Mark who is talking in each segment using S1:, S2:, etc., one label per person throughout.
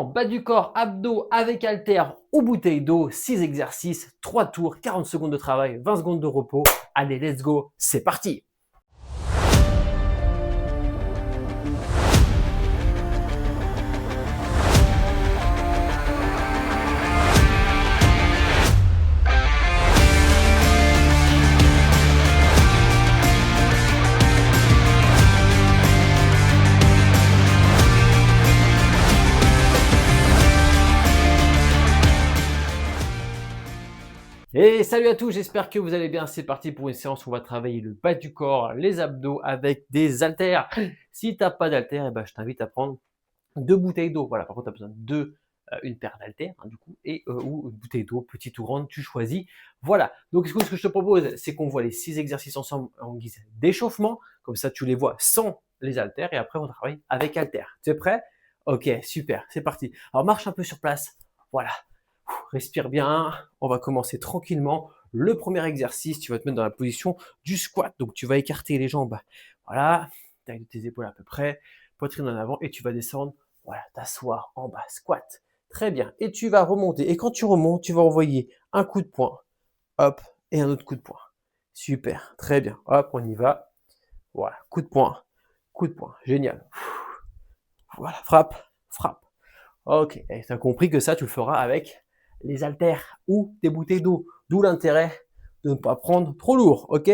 S1: maintenant, bas du corps, abdos avec haltères ou bouteille d'eau, 6 exercices, 3 tours, 40 secondes de travail, 20 secondes de repos. Allez, let's go, c'est parti! Et salut à tous, j'espère que vous allez bien. C'est parti pour une séance où on va travailler le bas du corps, les abdos avec des haltères. Si tu n'as pas d'haltères, je t'invite à prendre 2 bouteilles d'eau. Voilà, par contre, tu as besoin de une paire d'haltères, du coup, ou une bouteille d'eau, petite ou grande, tu choisis. Voilà, donc ce que je te propose, c'est qu'on voit les 6 exercices ensemble en guise d'échauffement. Comme ça, tu les vois sans les haltères et après, on travaille avec haltères. Tu es prêt? Ok, super, c'est parti. Alors, marche un peu sur place. Voilà. Respire bien, on va commencer tranquillement. Le premier exercice, tu vas te mettre dans la position du squat. Donc, tu vas écarter les jambes. Voilà, taille de tes épaules à peu près, poitrine en avant et tu vas descendre. Voilà, t'asseoir en bas, squat. Très bien. Et tu vas remonter. Et quand tu remontes, tu vas envoyer un coup de poing, hop, et un autre coup de poing. Super, très bien. Hop, on y va. Voilà, coup de poing, génial. Voilà, frappe, frappe. Ok, et tu as compris que ça, tu le feras avec les haltères ou des bouteilles d'eau. D'où l'intérêt de ne pas prendre trop lourd, ok?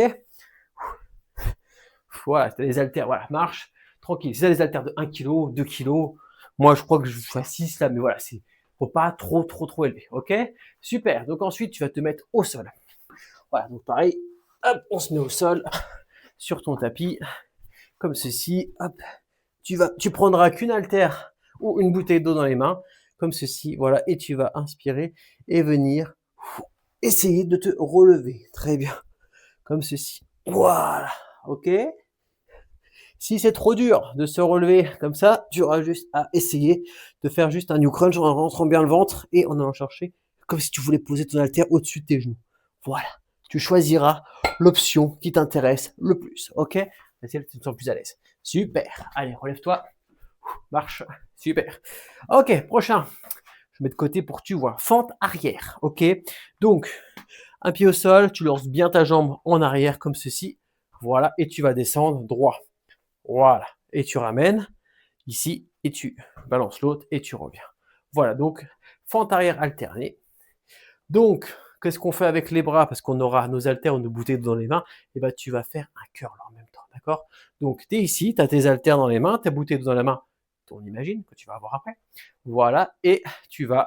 S1: Voilà, tu as les haltères, voilà, marche, tranquille. Si tu as des haltères de 1 kg, 2 kg, moi je crois que je suis à 6 là, mais voilà, faut pas trop élevé, ok? Super, donc ensuite tu vas te mettre au sol. Voilà, donc pareil, hop, on se met au sol, sur ton tapis, comme ceci, hop. Tu prendras qu'une haltère ou une bouteille d'eau dans les mains, comme ceci, voilà, et tu vas inspirer et venir essayer de te relever. Très bien, comme ceci. Voilà, ok. Si c'est trop dur de se relever comme ça, tu auras juste à essayer de faire juste un new crunch en rentrant bien le ventre et en allant chercher, comme si tu voulais poser ton haltère au-dessus de tes genoux. Voilà, tu choisiras l'option qui t'intéresse le plus, ok? Celle tu te sens plus à l'aise. Super, allez, relève-toi. Marche, super. Ok, prochain. Je mets de côté pour que tu vois. Fente arrière, ok. Donc, un pied au sol, tu lances bien ta jambe en arrière comme ceci. Voilà, et tu vas descendre droit. Voilà, et tu ramènes ici, et tu balances l'autre, et tu reviens. Voilà, donc, fente arrière alternée. Donc, qu'est-ce qu'on fait avec les bras? Parce qu'on aura nos haltères ou nos bouteilles dans les mains. Et tu vas faire un curl en même temps, d'accord? Donc, tu es ici, tu as tes haltères dans les mains, ta bouteille dans la main, on imagine, que tu vas avoir après. Voilà, et tu vas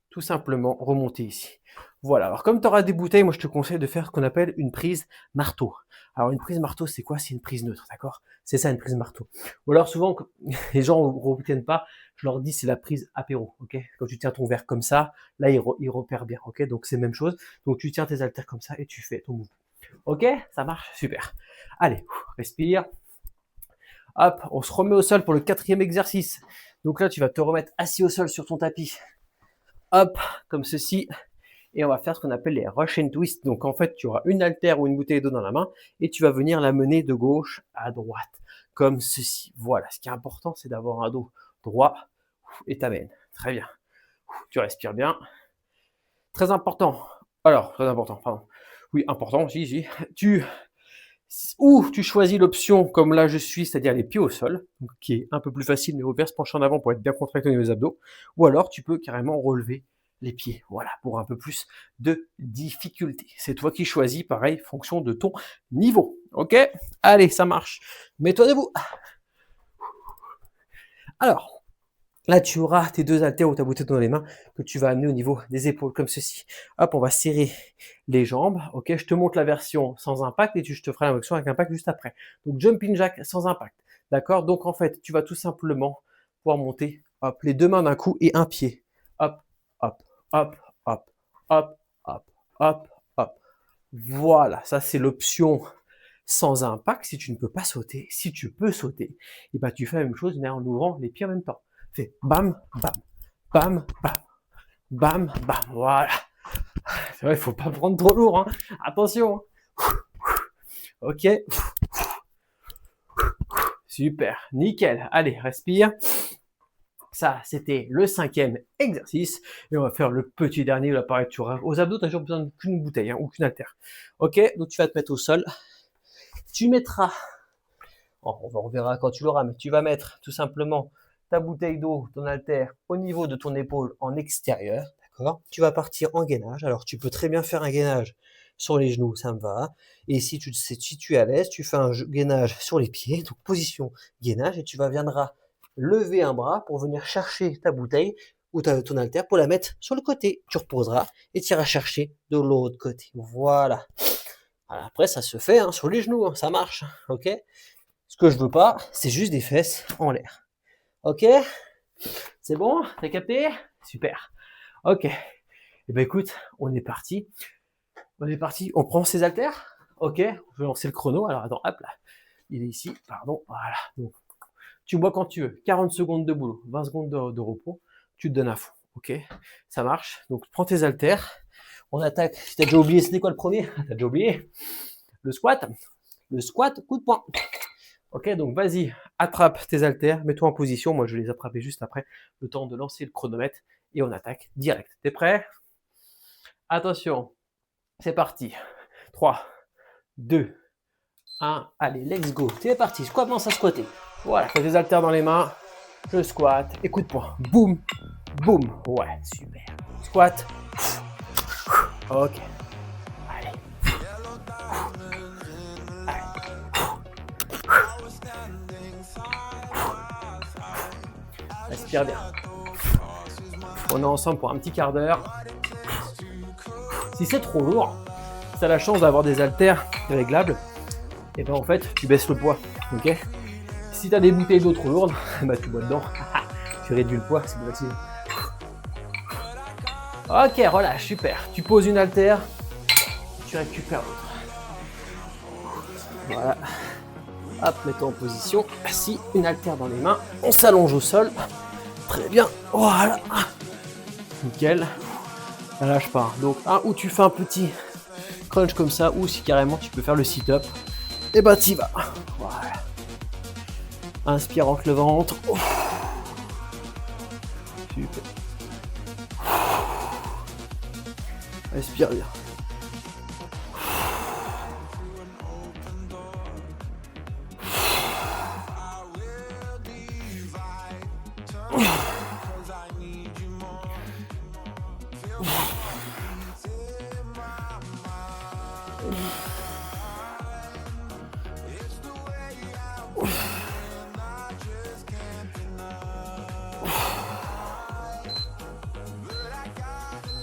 S1: tout simplement remonter ici. Voilà, alors comme tu auras des bouteilles, moi je te conseille de faire ce qu'on appelle une prise marteau. Alors une prise marteau, c'est quoi? C'est une prise neutre, d'accord? C'est ça une prise marteau. Ou alors souvent, les gens ne retiennent pas, je leur dis c'est la prise apéro, ok? Quand tu tiens ton verre comme ça, là il repère bien, ok? Donc c'est la même chose. Donc tu tiens tes haltères comme ça et tu fais ton mouvement. Ok? Ça marche? Super. Allez, respire. Hop, on se remet au sol pour le 4e exercice. Donc là, tu vas te remettre assis au sol sur ton tapis. Hop, comme ceci. Et on va faire ce qu'on appelle les rush and twist. Donc en fait, tu auras une haltère ou une bouteille d'eau dans la main et tu vas venir la mener de gauche à droite. Comme ceci. Voilà, ce qui est important, c'est d'avoir un dos droit et t'amènes. Très bien. Tu respires bien. Très important. Alors, très important, pardon. Oui, important, si. Ou tu choisis l'option comme là je suis, c'est-à-dire les pieds au sol, qui est un peu plus facile, mais au pire se pencher en avant pour être bien contracté au niveau des abdos. Ou alors tu peux carrément relever les pieds, voilà, pour un peu plus de difficulté. C'est toi qui choisis, pareil, fonction de ton niveau. Ok? Allez, ça marche. Mets-toi debout. Alors, là, tu auras tes 2 haltères ou ta bouteille dans les mains que tu vas amener au niveau des épaules, comme ceci. Hop, on va serrer les jambes. Ok, je te montre la version sans impact et je te ferai la version avec impact juste après. Donc, jumping jack sans impact. D'accord? Donc, en fait, tu vas tout simplement pouvoir monter, hop, les 2 mains d'un coup et un pied. Hop, hop, hop, hop, hop, hop, hop, hop. Voilà, ça c'est l'option sans impact. Si tu ne peux pas sauter, si tu peux sauter, et tu fais la même chose mais en ouvrant les pieds en même temps. Fais bam, bam, bam, bam, bam, bam, voilà. C'est vrai, il faut pas prendre trop lourd, hein. Attention. Ok. Super, nickel. Allez, respire. Ça, c'était le 5e exercice. Et on va faire le petit dernier, là pareil, tu auras aux abdos, tu n'as toujours besoin qu'une bouteille ou qu'une haltère. Ok, donc tu vas te mettre au sol. Tu mettras, on verra quand tu l'auras, mais tu vas mettre tout simplement ta bouteille d'eau, ton haltère, au niveau de ton épaule en extérieur. D'accord. Tu vas partir en gainage. Alors, tu peux très bien faire un gainage sur les genoux, ça me va. Et si tu es à l'aise, tu fais un gainage sur les pieds, donc position gainage, et tu viendras lever un bras pour venir chercher ta bouteille ou ton haltère pour la mettre sur le côté. Tu reposeras et tu iras chercher de l'autre côté. Voilà. Alors après, ça se fait sur les genoux, ça marche. Ok. Ce que je veux pas, c'est juste des fesses en l'air. Ok. C'est bon? T'as capté? Super. Ok. Eh ben écoute, on est parti. On prend ses haltères. Ok. Je vais lancer le chrono. Alors attends, hop là. Il est ici. Pardon. Voilà. Donc, tu bois quand tu veux. 40 secondes de boulot, 20 secondes de repos. Tu te donnes à fond. Ok. Ça marche. Donc, prends tes haltères. On attaque. Si t'as déjà oublié, c'était quoi le premier? T'as déjà oublié? Le squat. Le squat, coup de poing. Ok, donc vas-y, attrape tes haltères, mets-toi en position. Moi, je vais les attraper juste après, le temps de lancer le chronomètre et on attaque direct. T'es prêt? Attention, c'est parti. 3, 2, 1, allez, let's go. C'est parti, squat, commence à squatter. Voilà, fais tes haltères dans les mains. Je squatte et coup de poing. Boum, boum. Ouais, super. Squat. Ok. Allez. Respire bien. On est ensemble pour un petit quart d'heure. Si c'est trop lourd, si tu as la chance d'avoir des haltères réglables, et ben en fait, tu baisses le poids. Ok. Si tu as des bouteilles d'eau trop lourdes, bah tu bois dedans. Tu réduis le poids, c'est plus facile. Ok, relâche, super. Tu poses une haltère, tu récupères l'autre. Voilà. Hop, mets-toi en position. Assis, une haltère dans les mains. On s'allonge au sol. Très bien. Voilà. Nickel. Lâche pas. Donc, ou tu fais un petit crunch comme ça, ou si carrément tu peux faire le sit-up. Et bah, t'y vas. Voilà. Inspire, rentre le ventre. Super. Respire bien.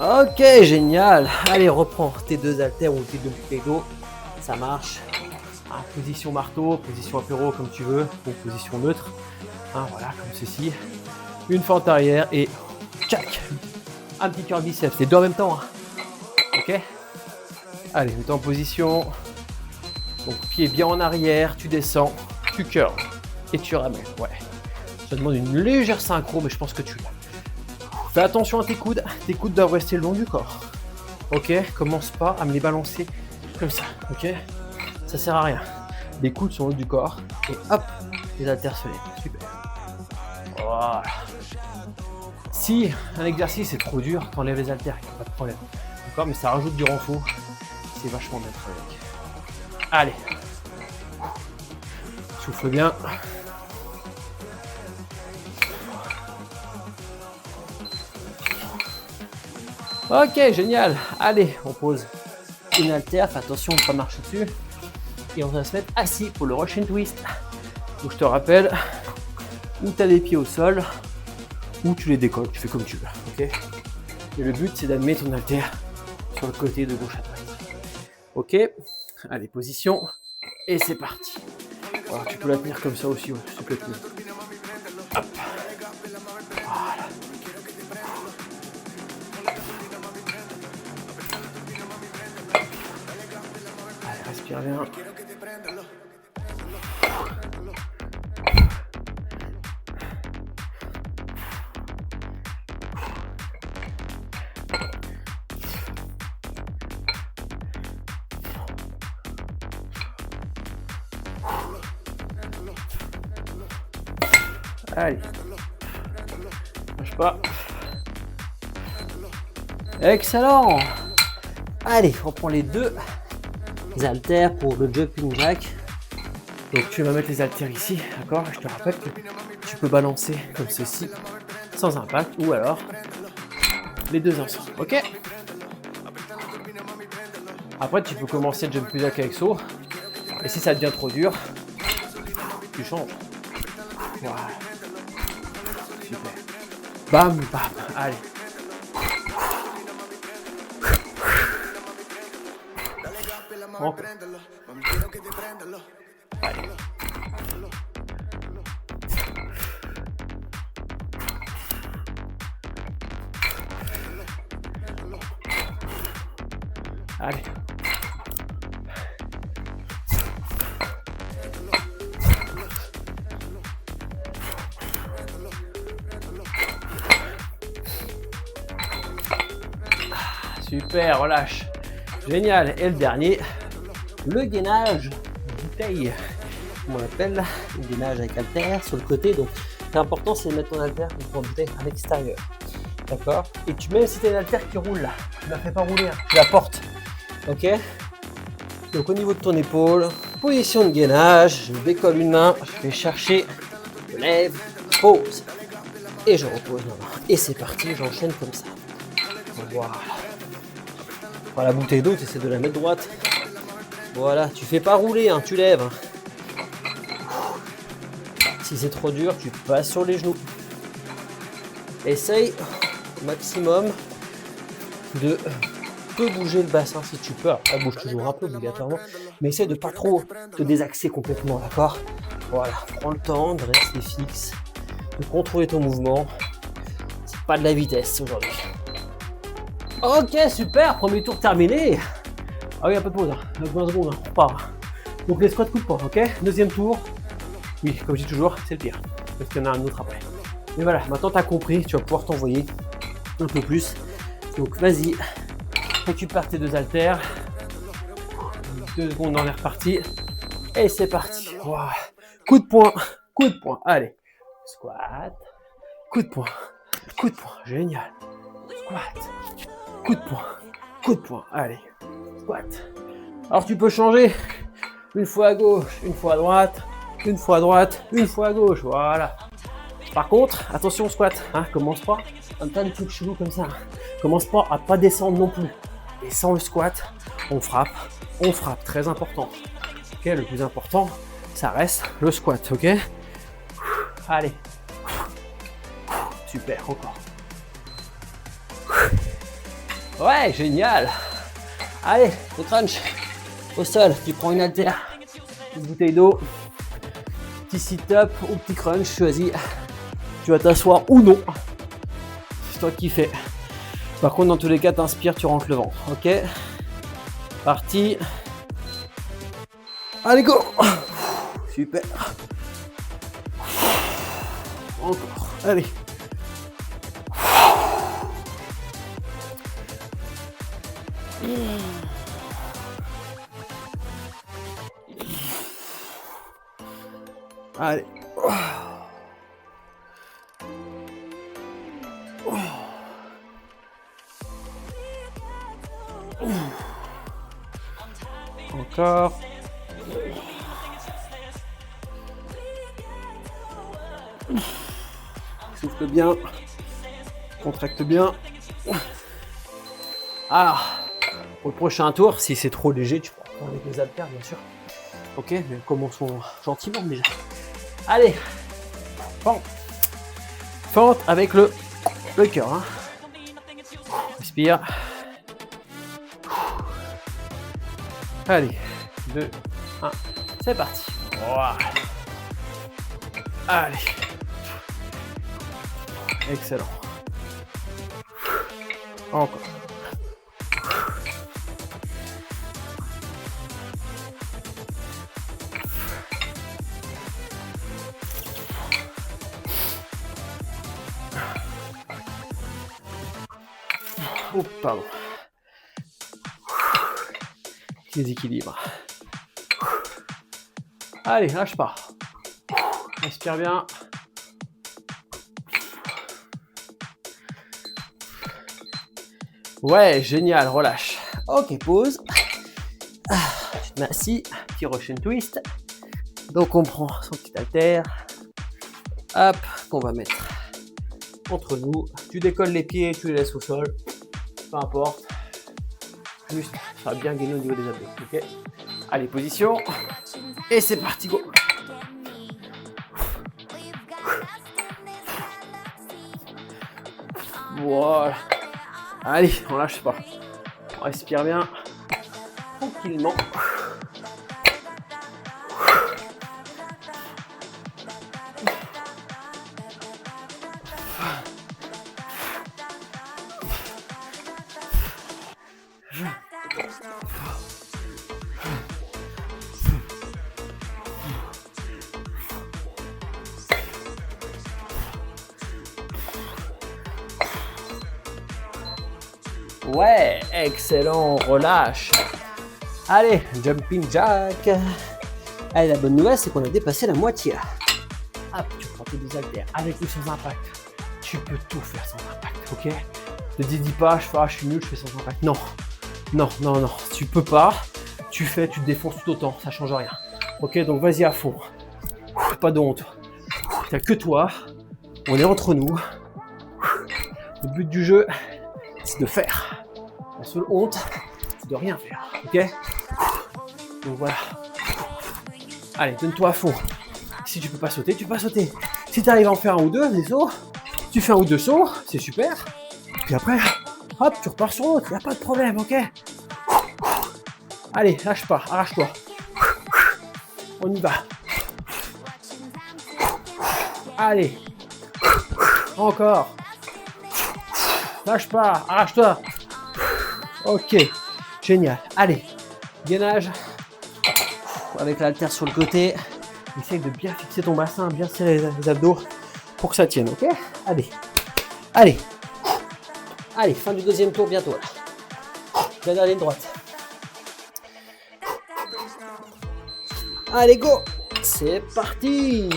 S1: Ok, génial. Allez, reprends tes deux haltères ou tes deux bouteilles d'eau. Ça marche. Position marteau, position apéro comme tu veux, ou position neutre. Voilà, comme ceci. Une fente arrière et tchac. Un petit curl biceps. Les deux en même temps. Ok. Allez, mets-toi en position. Donc, pied bien en arrière, tu descends, tu curls et tu ramènes. Ouais. Ça demande une légère synchro, mais je pense que tu l'as. Fais attention à tes coudes. Tes coudes doivent rester le long du corps. Ok. Commence pas à me les balancer comme ça. Ok. Ça sert à rien. Les coudes sont au haut du corps et hop, les haltères se lèvent. Super. Voilà. Si un exercice est trop dur, t'enlèves les haltères, il n'y a pas de problème. D'accord, mais ça rajoute du renfort. C'est vachement bien avec. Allez. Souffle bien. Ok, génial. Allez, on pose une haltère. Fais attention de ne pas marcher dessus. Et on va se mettre assis pour le Russian twist. Donc je te rappelle, ou tu as les pieds au sol, ou tu les décolles, tu fais comme tu veux. Ok. Et le but, c'est d'amener ton haltère sur le côté de gauche à droite. Ok. Allez, position. Et c'est parti. Alors, tu peux la tenir comme ça aussi, ouais, s'il te plaît. Hop. Voilà. Allez, respire bien. Allez. pas. Excellent. Allez, on prend les deux haltères pour le jumping jack. Donc tu vas mettre les haltères ici, d'accord? Je te rappelle que tu peux balancer comme ceci, sans impact, ou alors les deux ensemble, ok? Après tu peux commencer le jumping jack avec saut, et si ça devient trop dur, tu changes. Voilà. Super. Bam, bam, allez. Encore. Allez. Allez. Super, relâche. Génial. Et le dernier, le gainage bouteille. On appelle le gainage avec haltère sur le côté. Donc, l'important, c'est de mettre ton haltère pour la bouteille à l'extérieur. D'accord? Et tu mets, si tu as une haltère qui roule là, tu la fais pas rouler, hein, tu la portes. Ok? Donc, au niveau de ton épaule, position de gainage, je décolle une main, je vais chercher, je lève, pose. Et je repose ma main. Et c'est parti, j'enchaîne comme ça. Voilà. Prends la bouteille d'eau, tu essaies de la mettre droite. Voilà, tu fais pas rouler, hein, tu lèves. Si c'est trop dur, tu passes sur les genoux. Essaye au maximum de peu bouger le bassin si tu peux. Alors, ça bouge toujours un peu obligatoirement, mais essaye de pas trop te désaxer complètement, d'accord? Voilà, prends le temps de rester fixe, de contrôler ton mouvement. C'est pas de la vitesse aujourd'hui. Ok, super, premier tour terminé. Ah oui, un peu de pause, hein. 20 secondes, hein. On repart. Donc les squats coup de poing, ok? Deuxième tour. Oui, comme je dis toujours, c'est le pire. Parce qu'il y en a un autre après. Mais voilà, maintenant tu as compris, tu vas pouvoir t'envoyer un peu plus. Donc vas-y, récupère tes deux haltères. 2 secondes, on est reparti. Et c'est parti. Wow. Coup de poing, coup de poing. Allez, squat. Coup de poing, coup de poing. Génial. Squat. Coup de poing, coup de poing. Allez, squat. Alors tu peux changer. Une fois à gauche, une fois à droite, une fois à droite, une fois à gauche. Voilà. Par contre, attention au squat. Hein, commence pas un tas de trucs chelous comme ça. Commence pas à pas descendre non plus. Et sans le squat, on frappe. Très important. Ok, le plus important, ça reste le squat. Ok. Allez. Super, encore. Ouais, génial. Allez, le crunch. Au sol, tu prends une haltère, une bouteille d'eau, petit sit-up ou petit crunch, choisis. Tu vas t'asseoir ou non. C'est toi qui fais. Par contre, dans tous les cas, t'inspires, tu rentres le ventre. Ok. Parti. Allez, go. Super. Encore. Allez. Allez. Encore. Souffle bien. Contracte bien. Ah. Pour le prochain tour, si c'est trop léger, tu peux prendre avec les haltères, bien sûr. Ok, mais commençons gentiment déjà. Allez. Fente. Fente avec le cœur. Hein. Respire. Allez, 2, 1, c'est parti. Voilà. Allez. Excellent. Encore. Oh, pardon. Déséquilibre. Allez, lâche pas. Respire bien. Ouais, génial, relâche. Ok, pause. Tu te mets assis, petit Russian twist. Donc on prend son petit haltère. Hop, qu'on va mettre entre nous. Tu décolles les pieds, tu les laisses au sol. Peu importe. Juste, ça va bien gagner au niveau des abdos. Ok. Allez, position. Et c'est parti, go. Voilà. Allez, on lâche pas. On respire bien. Tranquillement. Ouais, excellent, relâche. Allez, jumping jack. Allez, la bonne nouvelle, c'est qu'on a dépassé la moitié là. Hop, tu prends tes deux haltères avec ou sans impact. Tu peux tout faire sans impact, ok? Ne dis pas, je suis nul, je fais sans impact. Non, non, non, non, tu peux pas. Tu fais, tu te défonces tout autant, ça change rien. Ok, donc vas-y à fond. Pas de honte. T'as que toi. On est entre nous. Le but du jeu, c'est de faire. La seule honte, c'est de rien faire. Ok? Donc voilà. Allez, donne-toi à fond. Si tu peux pas sauter, tu peux pas sauter. Si tu arrives à en faire un ou deux, des sauts, tu fais un ou deux sauts, c'est super. Puis après, hop, tu repars sur l'autre, il n'y a pas de problème, ok? Allez, lâche pas, arrache-toi. On y va. Allez. Encore. Lâche pas, arrache-toi. Ok, génial. Allez, gainage. Avec l'haltère sur le côté. Essaye de bien fixer ton bassin, bien serrer les abdos pour que ça tienne, ok? Allez, allez. Allez, fin du deuxième tour bientôt là. Dernière ligne droite. Allez, go! C'est parti!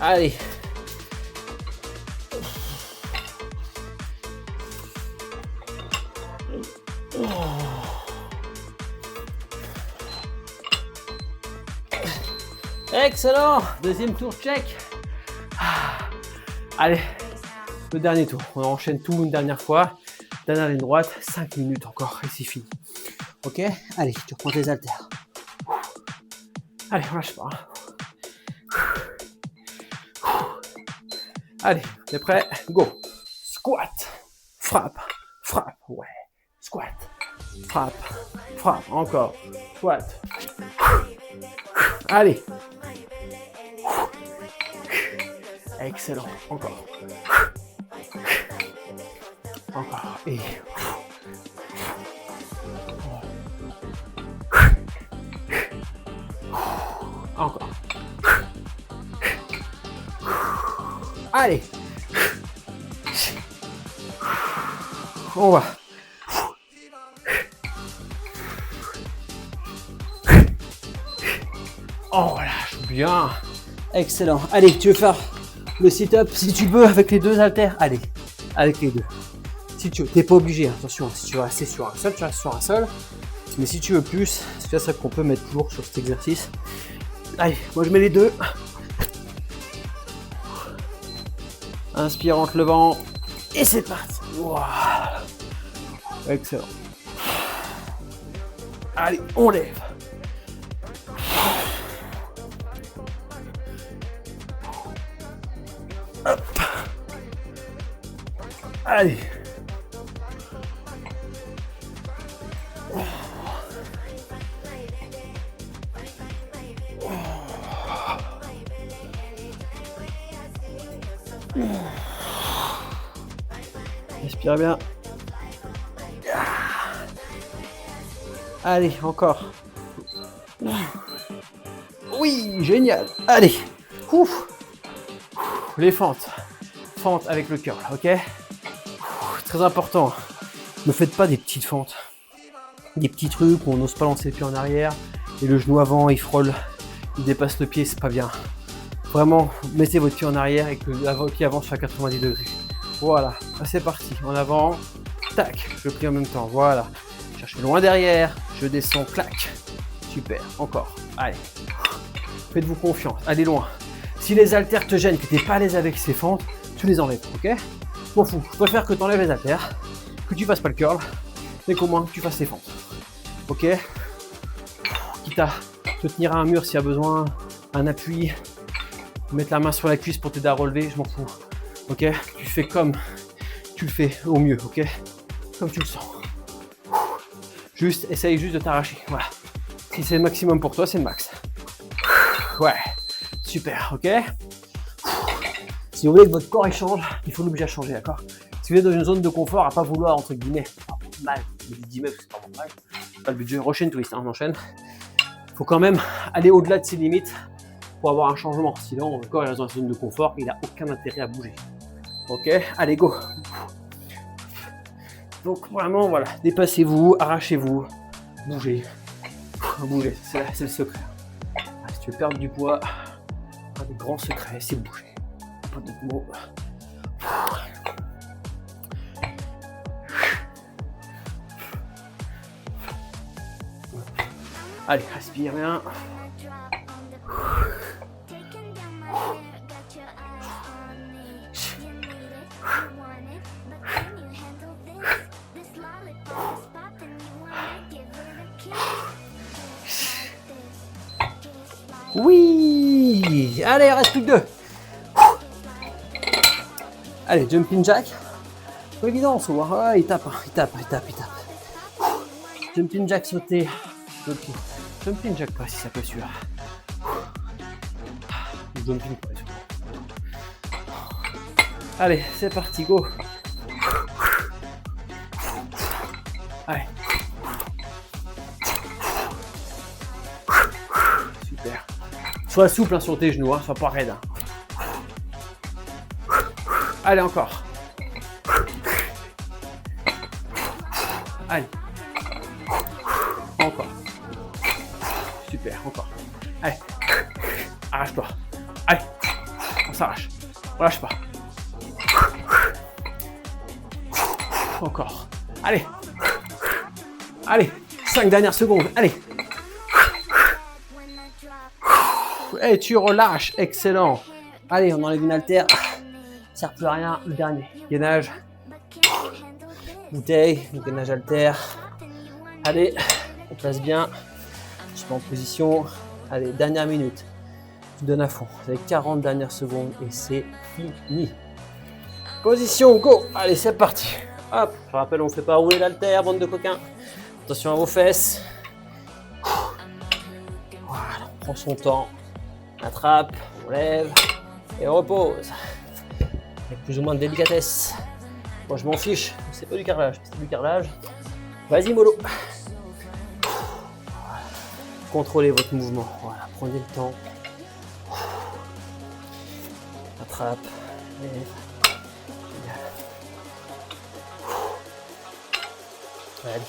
S1: Allez. Excellent. Deuxième tour, check. Allez, le dernier tour. On enchaîne tout une dernière fois. Dernière ligne droite, 5 minutes encore et c'est fini. Ok, allez, tu reprends tes haltères. Allez, on lâche pas. Allez, t'es prêt? Go. Squat. Frappe. Frappe. Ouais. Squat. Frappe. Frappe. Encore. Squat. Allez. Excellent. Encore. Encore. Et. Encore. Allez. On va. Oh, lâche bien. Excellent. Allez, tu veux faire le sit-up si tu peux avec les deux haltères. Allez, avec les deux. Si tu veux, t'es pas obligé. Attention, si tu veux rester sur un seul, tu restes sur un seul. Mais si tu veux plus, c'est ça qu'on peut mettre toujours sur cet exercice. Allez, moi je mets les deux. Inspire en te levant. Et c'est parti. Voilà. Excellent. Allez, on lève. Hop. Allez. Respire bien. Allez, encore. Oui, génial. Allez. Ouf. Les fentes. Fentes avec le curl, ok? Très important. Ne faites pas des petites fentes. Des petits trucs où on n'ose pas lancer le pied en arrière et le genou avant, il frôle, il dépasse le pied, c'est pas bien. Vraiment, mettez votre pied en arrière et que votre pied avance à 90 degrés. Voilà, c'est parti. En avant, tac, je plie en même temps. Voilà. Cherchez loin derrière, je descends, clac. Super, encore. Allez. Faites-vous confiance, allez loin. Si les haltères te gênent, que tu n'es pas à l'aise avec ces fentes, tu les enlèves, ok? Je m'en fous, je préfère que tu enlèves les haltères, que tu fasses pas le curl, mais qu'au moins tu fasses les fentes. Ok? Quitte à te tenir à un mur s'il y a besoin, un appui, mettre la main sur la cuisse pour t'aider à relever, je m'en fous. Ok? Tu fais comme tu le fais au mieux, ok? Comme tu le sens. Juste, essaye juste de t'arracher, voilà. Si c'est le maximum pour toi, c'est le max. Ouais, super, ok? Si vous voulez que votre corps change, il faut l'obliger à changer, d'accord? Si vous êtes dans une zone de confort, à pas vouloir, entre guillemets, mal, je dis guillemets parce que c'est pas vraiment mal, c'est pas le but du jeu, Russian twist, hein, on enchaîne. Il faut quand même aller au-delà de ses limites pour avoir un changement. Sinon, le corps est dans une zone de confort, il n'a aucun intérêt à bouger. Ok? Allez, go! Donc vraiment, voilà, dépassez-vous, arrachez-vous, bougez. Bouger, c'est le secret. Si tu veux perdre du poids, un des grands secrets, c'est bouger. Pas d'autres mots. Allez, respire bien. Oui! Allez, reste plus que 2. Allez, jumping jack. Pas évident en saut. Ouais, il tape. Jumping jack sauté. Jumping jack pas si ça peut suivre. Jumping pas. Allez, c'est parti, go. Allez. Super. Sois souple hein, sur tes genoux, hein, sois pas raide. Hein. Allez, encore. Allez. Encore. Super, encore. Allez. Arrache-toi. Allez. On s'arrache. Relâche pas. Encore. Allez. Allez. 5 dernières secondes. Allez. Et tu relâches. Excellent. Allez, on enlève une haltère. Ça sert plus à rien. Le dernier. Gainage. Bouteille. Gainage haltère. Allez. On place bien. Je suis en position. Allez, dernière minute. Tu donnes à fond. Vous avez 40 dernières secondes et c'est fini. Position, go. Allez, c'est parti. Hop. Je rappelle, on ne fait pas rouler l'haltère, bande de coquins. Attention à vos fesses. Voilà, on prend son temps. Attrape, on lève et on repose. Avec plus ou moins de délicatesse. Moi, je m'en fiche. C'est pas du carrelage. C'est du carrelage. Vas-y, mollo. Voilà. Contrôlez votre mouvement. Voilà, prenez le temps. Attrape, lève. Allez.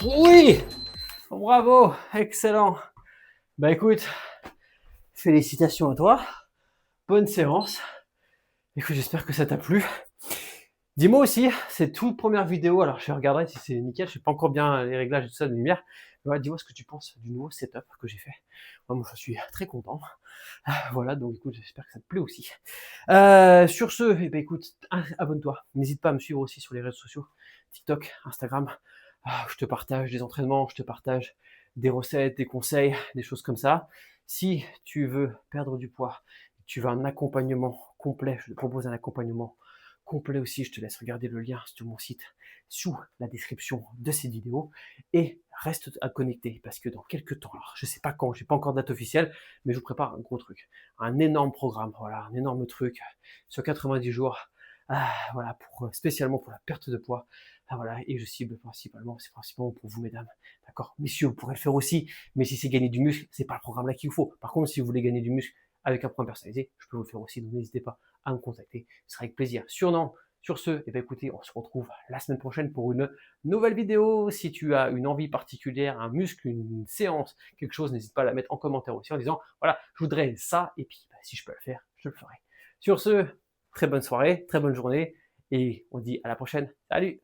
S1: Oui! Bravo! Excellent! Bah écoute, félicitations à toi. Bonne séance. Écoute, j'espère que ça t'a plu. Dis-moi aussi, c'est toute première vidéo, alors je regarderai si c'est nickel, je sais pas encore bien les réglages et tout ça de lumière. Voilà, dis-moi ce que tu penses du nouveau setup que j'ai fait. Moi, je suis très content. Voilà, donc écoute, j'espère que ça te plaît aussi. Sur ce, eh ben, écoute, abonne-toi. N'hésite pas à me suivre aussi sur les réseaux sociaux, TikTok, Instagram. Je te partage des entraînements, je te partage des recettes, des conseils, des choses comme ça. Si tu veux perdre du poids, tu veux un accompagnement complet, je te propose un accompagnement complet aussi, je te laisse regarder le lien sur mon site sous la description de cette vidéo et reste à connecter parce que dans quelques temps, alors je sais pas quand, j'ai pas encore de date officielle, mais je vous prépare un gros truc, un énorme programme, voilà, un énorme truc sur 90 jours, voilà, spécialement pour la perte de poids, Ah, voilà, et je cible principalement, c'est principalement pour vous, mesdames. D'accord? Messieurs, vous pourrez le faire aussi, mais si c'est gagner du muscle, c'est pas le programme là qu'il vous faut. Par contre, si vous voulez gagner du muscle avec un programme personnalisé, je peux vous le faire aussi, donc n'hésitez pas à me contacter, ce sera avec plaisir. Sur ce, eh bien, écoutez, on se retrouve la semaine prochaine pour une nouvelle vidéo. Si tu as une envie particulière, un muscle, une séance, quelque chose, n'hésite pas à la mettre en commentaire aussi en disant, voilà, je voudrais ça, et puis bah, si je peux le faire, je le ferai. Sur ce, très bonne soirée, très bonne journée, et on dit à la prochaine. Salut!